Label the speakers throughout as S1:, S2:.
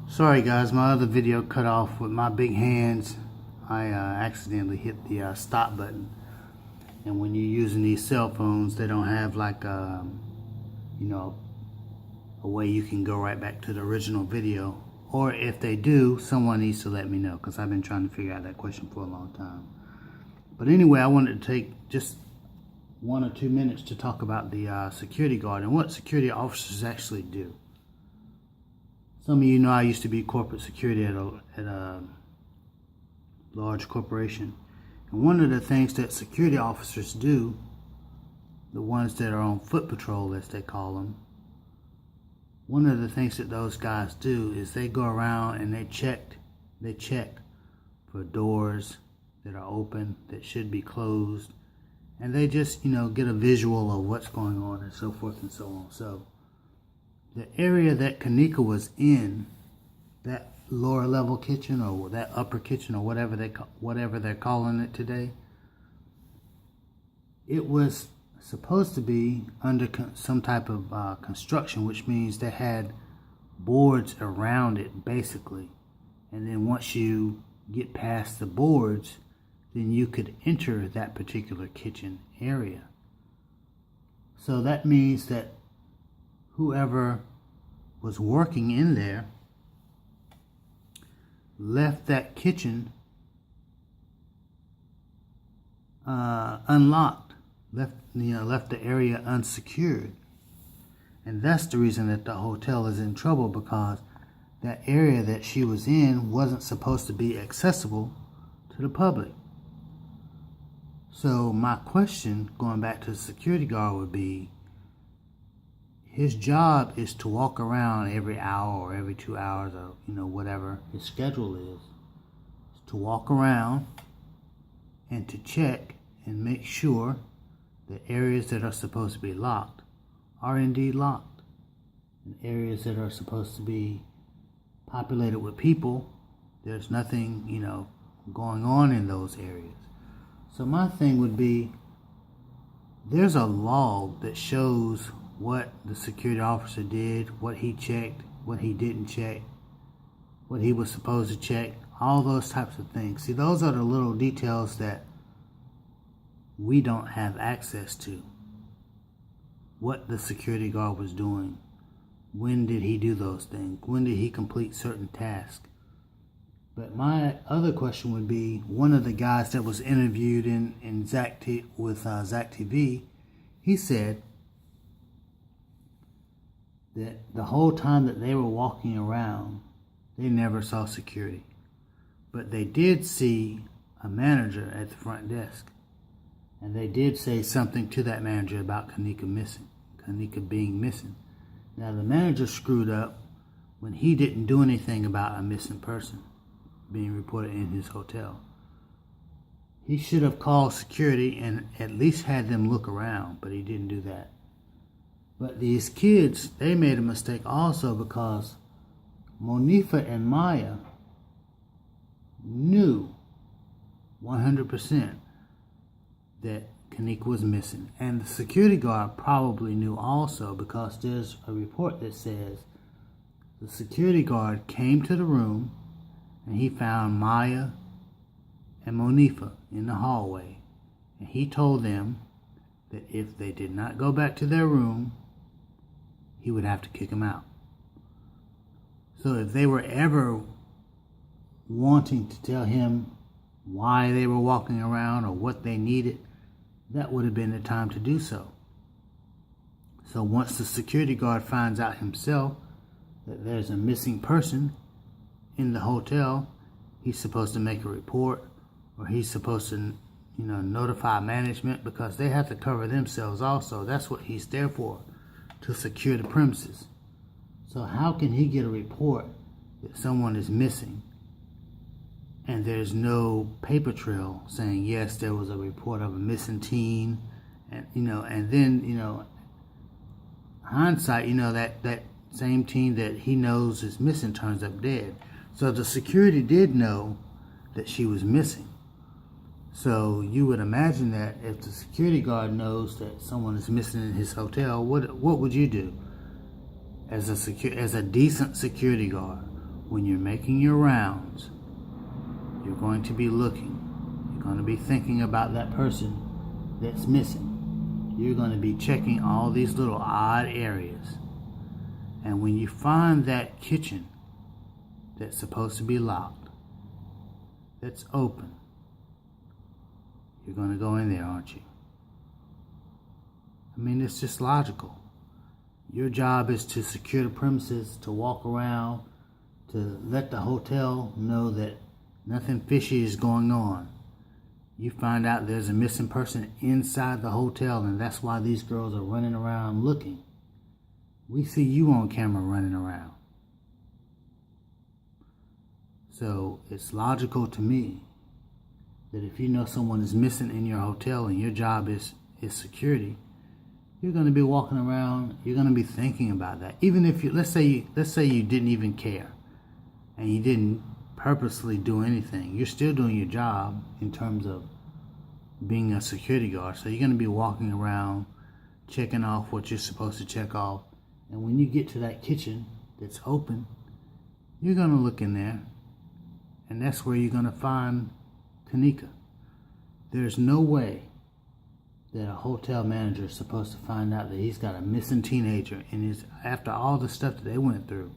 S1: Sorry guys, my other video cut off with my big hands. I accidentally hit the stop button. And when you're using these cell phones, they don't have like a way you can go right back to the original video. Or if they do, someone needs to let me know, because I've been trying to figure out that question for a long time. But anyway, I wanted to take just 1 or 2 minutes to talk about the security guard and what security officers actually do. Some of you know I used to be corporate security at a large corporation. And one of the things that security officers do, the ones that are on foot patrol as they call them, one of the things that those guys do is they go around and they check for doors that are open, that should be closed. And they just, get a visual of what's going on and so forth and so on. So the area that Keneeka was in, that lower level kitchen or that upper kitchen or whatever they're calling it today, it was supposed to be under some type of construction, which means they had boards around it basically. And then once you get past the boards, then you could enter that particular kitchen area. So that means that whoever was working in there left that kitchen unlocked, left the area unsecured. And that's the reason that the hotel is in trouble, because that area that she was in wasn't supposed to be accessible to the public. So my question, going back to the security guard, would be, his job is to walk around every hour or every 2 hours or, whatever his schedule is to walk around and to check and make sure that areas that are supposed to be locked are indeed locked. And areas that are supposed to be populated with people, there's nothing, going on in those areas. So my thing would be, there's a log that shows what the security officer did, what he checked, what he didn't check, what he was supposed to check, all those types of things. See, those are the little details that we don't have access to. What the security guard was doing. When did he do those things? When did he complete certain tasks? But my other question would be, one of the guys that was interviewed with Zach TV, he said that the whole time that they were walking around, they never saw security. But they did see a manager at the front desk. And they did say something to that manager about Keneeka being missing. Now the manager screwed up when he didn't do anything about a missing person being reported in his hotel. He should have called security and at least had them look around, but he didn't do that. But these kids, they made a mistake also, because Monifa and Maya knew 100% that Keneeka was missing. And the security guard probably knew also, because there's a report that says the security guard came to the room and he found Maya and Monifa in the hallway. And he told them that if they did not go back to their room, he would have to kick them out. So if they were ever wanting to tell him why they were walking around or what they needed, that would have been the time to do so. So once the security guard finds out himself that there's a missing person in the hotel, he's supposed to make a report, or he's supposed to, notify management, because they have to cover themselves also. That's what he's there for, to secure the premises. So how can he get a report that someone is missing and there's no paper trail saying, yes, there was a report of a missing teen, and then, hindsight, that same teen that he knows is missing turns up dead. So the security did know that she was missing. So you would imagine that if the security guard knows that someone is missing in his hotel, what would you do as a decent security guard? when you're making your rounds, you're going to be looking. You're going to be thinking about that person that's missing. You're going to be checking all these little odd areas. And when you find that kitchen that's supposed to be locked, that's open, you're going to go in there, aren't you? I mean, it's just logical. Your job is to secure the premises, to walk around, to let the hotel know that nothing fishy is going on. You find out there's a missing person inside the hotel, and that's why these girls are running around looking. We see you on camera running around. So it's logical to me that if you know someone is missing in your hotel and your job is security, you're going to be walking around, you're going to be thinking about that. Even if you, let's say you didn't even care and you didn't purposely do anything, you're still doing your job in terms of being a security guard. So you're going to be walking around checking off what you're supposed to check off. And when you get to that kitchen that's open, you're going to look in there, and that's where you're going to find Keneeka. There's no way that a hotel manager is supposed to find out that he's got a missing teenager after all the stuff that they went through,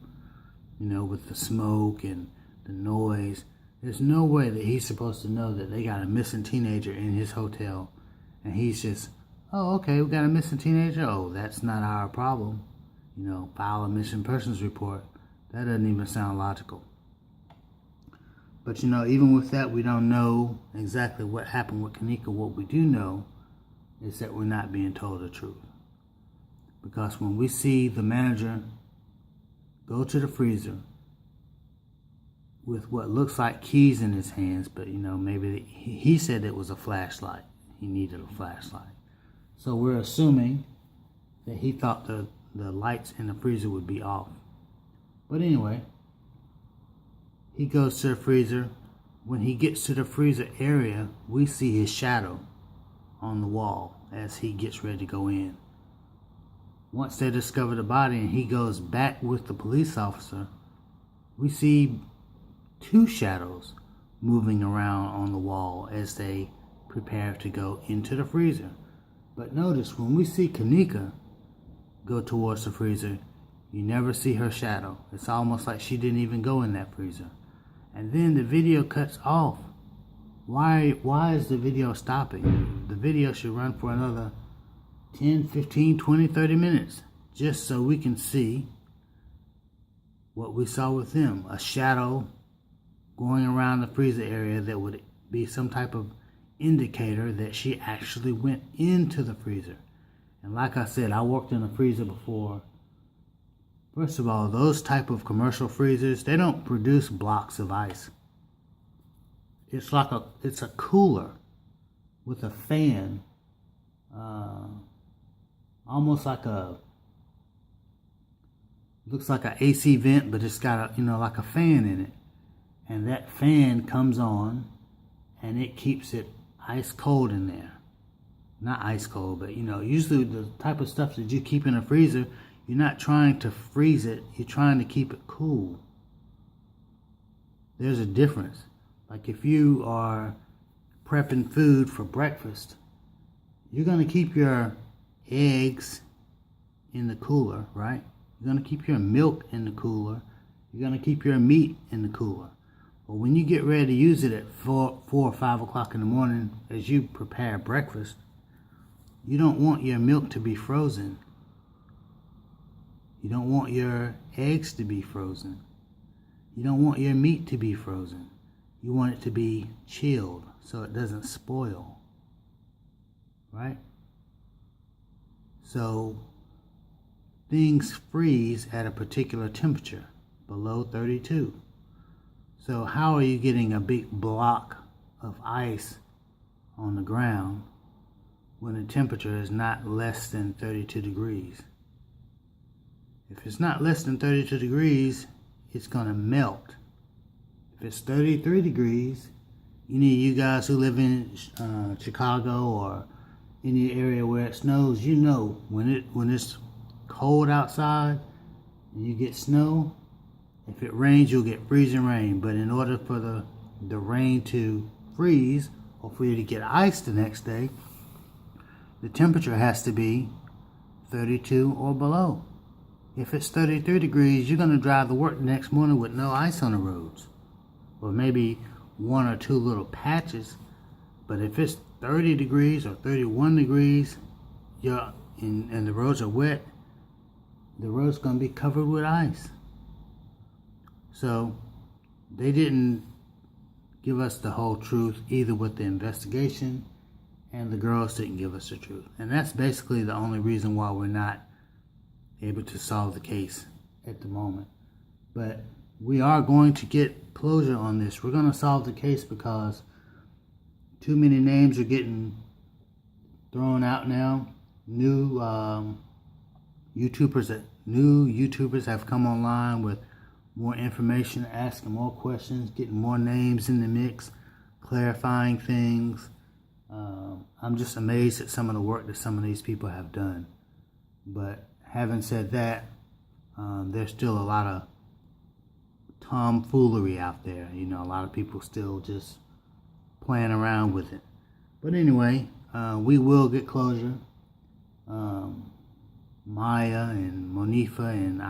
S1: with the smoke and the noise. There's no way that he's supposed to know that they got a missing teenager in his hotel, and he's just, oh, okay, we got a missing teenager. Oh, that's not our problem. File a missing persons report. That doesn't even sound logical. But even with that, we don't know exactly what happened with Keneeka. What we do know is that we're not being told the truth. Because when we see the manager go to the freezer with what looks like keys in his hands, but maybe he said it was a flashlight. He needed a flashlight. So we're assuming that he thought the lights in the freezer would be off. But anyway, he goes to the freezer. When he gets to the freezer area, we see his shadow on the wall as he gets ready to go in. Once they discover the body and he goes back with the police officer, we see two shadows moving around on the wall as they prepare to go into the freezer. But notice, when we see Keneeka go towards the freezer, you never see her shadow. It's almost like she didn't even go in that freezer. And then the video cuts off. Why is the video stopping? The video should run for another 10, 15, 20, 30 minutes, just so we can see what we saw with them. A shadow going around the freezer area that would be some type of indicator that she actually went into the freezer. And like I said, I worked in a freezer before. First of all, those type of commercial freezers, they don't produce blocks of ice. It's a cooler with a fan, almost like looks like an AC vent, but it's got like a fan in it. And that fan comes on and it keeps it ice cold in there. Not ice cold, but usually the type of stuff that you keep in a freezer, you're not trying to freeze it, you're trying to keep it cool. There's a difference. Like if you are prepping food for breakfast, you're going to keep your eggs in the cooler, right? You're going to keep your milk in the cooler. You're going to keep your meat in the cooler. But when you get ready to use it at 4 or 5 o'clock in the morning as you prepare breakfast, you don't want your milk to be frozen. You don't want your eggs to be frozen. You don't want your meat to be frozen. You want it to be chilled so it doesn't spoil, right? So things freeze at a particular temperature, below 32. So how are you getting a big block of ice on the ground when the temperature is not less than 32 degrees? If it's not less than 32 degrees, it's going to melt. If it's 33 degrees, you guys who live in Chicago or any area where it snows, when it's cold outside and you get snow, If it rains, you'll get freezing rain. But in order for the rain to freeze, or for you to get ice the next day, the temperature has to be 32 or below. If it's 33 degrees, you're going to drive to work the next morning with no ice on the roads. Or maybe one or two little patches. But if it's 30 degrees or 31 degrees, and the roads are wet, the road's going to be covered with ice. So they didn't give us the whole truth, either with the investigation, and the girls didn't give us the truth. And that's basically the only reason why we're not able to solve the case at the moment. But we are going to get closure on this. We're going to solve the case because too many names are getting thrown out now. New YouTubers have come online with more information, asking more questions, getting more names in the mix, clarifying things. I'm just amazed at some of the work that some of these people have done. But having said that, there's still a lot of tomfoolery out there. You know, a lot of people still just playing around with it. But anyway, we will get closure. Maya and Monifa and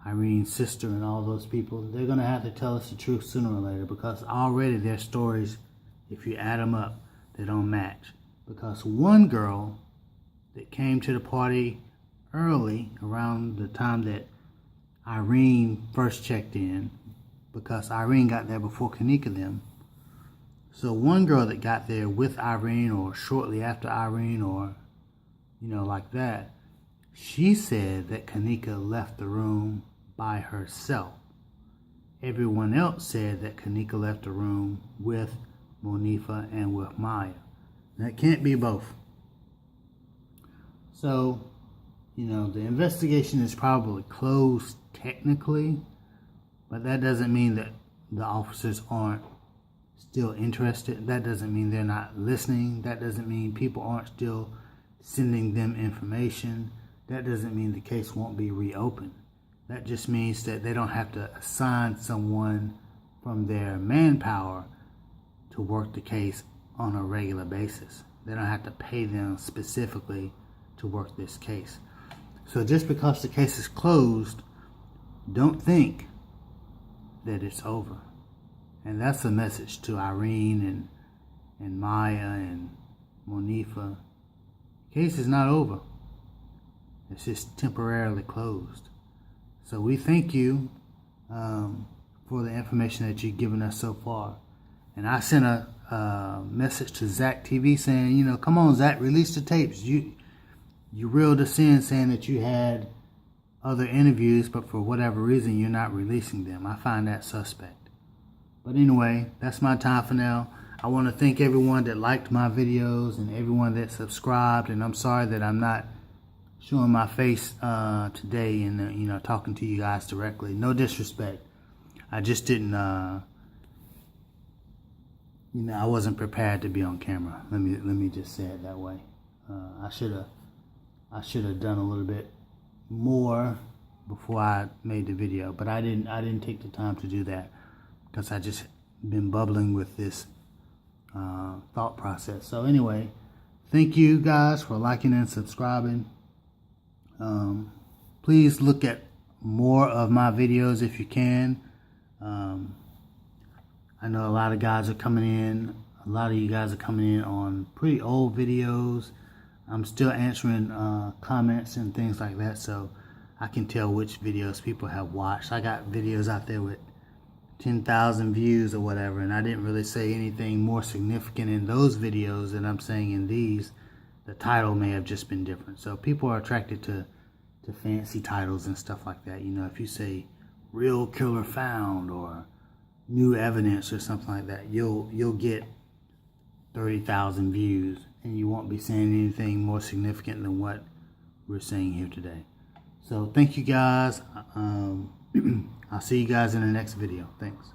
S1: Irene's sister and all those people, they're going to have to tell us the truth sooner or later, because already their stories, if you add them up, they don't match. Because one girl that came to the party early, around the time that Irene first checked in, because Irene got there before Keneeka them. So one girl that got there with Irene or shortly after Irene, or like that, she said that Keneeka left the room by herself. Everyone else said that Keneeka left the room with Monifa and with Maya. That can't be both. So, the investigation is probably closed technically, but that doesn't mean that the officers aren't still interested. That doesn't mean they're not listening. That doesn't mean people aren't still sending them information. That doesn't mean the case won't be reopened. That just means that they don't have to assign someone from their manpower to work the case on a regular basis. They don't have to pay them specifically to work this case. So just because the case is closed, don't think that it's over. And that's a message to Irene and Maya and Monifa. Case is not over. It's just temporarily closed. So we thank you for the information that you've given us so far. And I sent a message to Zach TV saying, come on, Zach, release the tapes. You reeled us in saying that you had other interviews, but for whatever reason, you're not releasing them. I find that suspect. But anyway, that's my time for now. I want to thank everyone that liked my videos and everyone that subscribed. And I'm sorry that I'm not showing my face today and talking to you guys directly. No disrespect. I just didn't. I wasn't prepared to be on camera. Let me just say it that way. I should have done a little bit more before I made the video, but I didn't take the time to do that because I just been bubbling with this thought process. So anyway, thank you guys for liking and subscribing. Please look at more of my videos if you can. I know a lot of guys are coming in. A lot of you guys are coming in on pretty old videos. I'm still answering comments and things like that, so I can tell which videos people have watched. I got videos out there with 10,000 views or whatever, and I didn't really say anything more significant in those videos than I'm saying in these. The title may have just been different. So people are attracted to fancy titles and stuff like that. If you say real killer found or new evidence or something like that, you'll get 30,000 views, and you won't be saying anything more significant than what we're saying here today. So thank you guys. I'll see you guys in the next video. Thanks.